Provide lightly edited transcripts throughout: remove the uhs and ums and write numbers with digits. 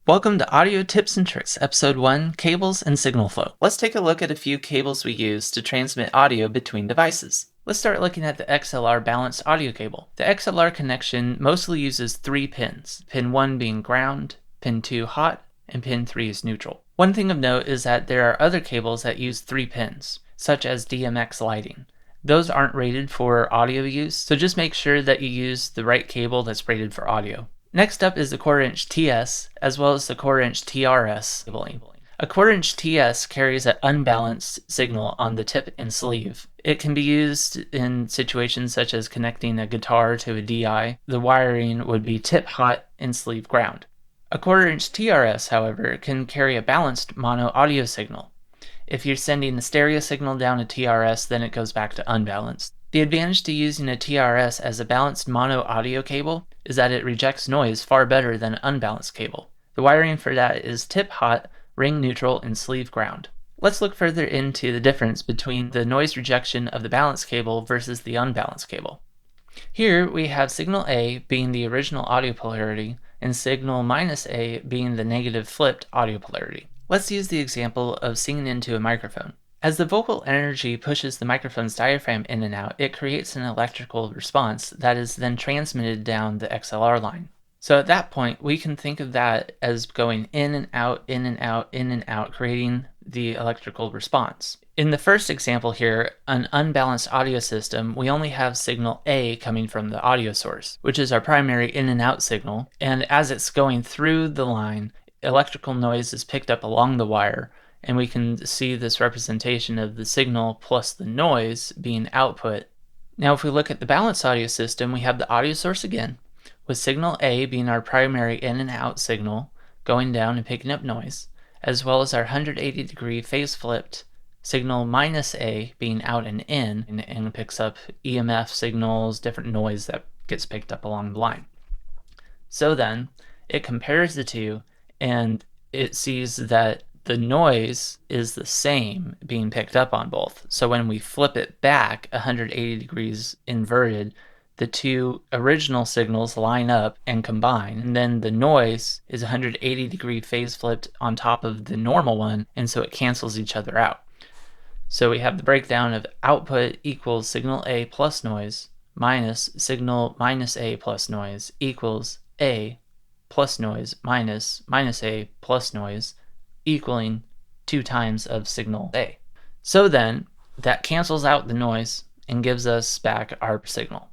Welcome to Audio Tips and Tricks, Episode 1, Cables and Signal Flow. Let's take a look at a few cables we use to transmit audio between devices. Let's start looking at the XLR balanced audio cable. The XLR connection mostly uses 3 pins, pin 1 being ground, pin 2 hot, and pin 3 is neutral. One thing of note is that there are other cables that use 3 pins, such as DMX lighting. Those aren't rated for audio use, so just make sure that you use the right cable that's rated for audio. Next up is the 1/4" TS, as well as the 1/4" TRS cabling. A 1/4" TS carries an unbalanced signal on the tip and sleeve. It can be used in situations such as connecting a guitar to a DI. The wiring would be tip hot and sleeve ground. A 1/4" TRS, however, can carry a balanced mono audio signal. If you're sending a stereo signal down a TRS, then it goes back to unbalanced. The advantage to using a TRS as a balanced mono audio cable is that it rejects noise far better than an unbalanced cable. The wiring for that is tip hot, ring neutral, and sleeve ground. Let's look further into the difference between the noise rejection of the balanced cable versus the unbalanced cable. Here we have signal A being the original audio polarity and signal -A being the negative flipped audio polarity. Let's use the example of singing into a microphone. As the vocal energy pushes the microphone's diaphragm in and out, it creates an electrical response that is then transmitted down the XLR line. So at that point, we can think of that as going in and out, in and out, in and out, creating the electrical response. In the first example here, an unbalanced audio system, we only have signal A coming from the audio source, which is our primary in and out signal, and as it's going through the line, electrical noise is picked up along the wire, and we can see this representation of the signal plus the noise being output. Now if we look at the balanced audio system, we have the audio source again, with signal A being our primary in and out signal, going down and picking up noise, as well as our 180-degree phase flipped signal -A being out and in, and picks up EMF signals, different noise that gets picked up along the line. So then, it compares the two, and it sees that the noise is the same being picked up on both. So when we flip it back 180 degrees inverted, the two original signals line up and combine, and then the noise is 180-degree phase flipped on top of the normal one, and so it cancels each other out. So we have the breakdown of output equals signal A plus noise minus signal -A plus noise equals A plus noise minus -A plus noise equaling 2 times of signal A. So then that cancels out the noise and gives us back our signal.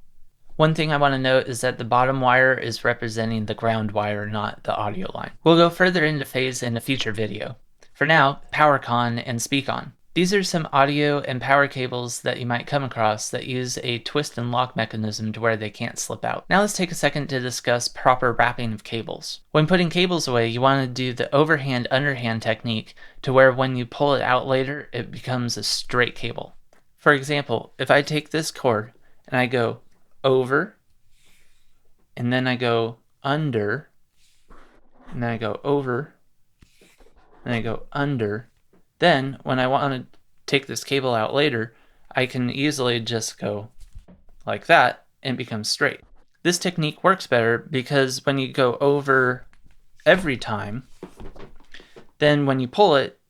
One thing I want to note is that the bottom wire is representing the ground wire, not the audio line. We'll go further into phase in a future video. For now, powerCON and speakON. These are some audio and power cables that you might come across that use a twist and lock mechanism to where they can't slip out. Now let's take a second to discuss proper wrapping of cables. When putting cables away, you want to do the overhand-underhand technique to where when you pull it out later, it becomes a straight cable. For example, if I take this cord and I go over, and then I go under, and then I go over, and I go under, then when I want to take this cable out later, I can easily just go like that and it becomes straight. This technique works better because when you go over every time, then when you pull it,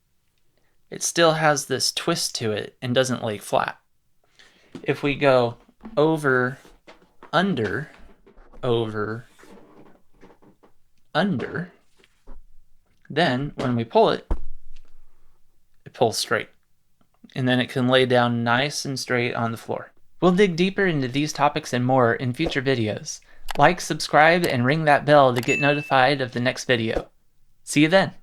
it still has this twist to it and doesn't lay flat. If we go over, under, then when we pull it, it pulls straight, and then it can lay down nice and straight on the floor. We'll dig deeper into these topics and more in future videos. Like, subscribe, and ring that bell to get notified of the next video. See you then!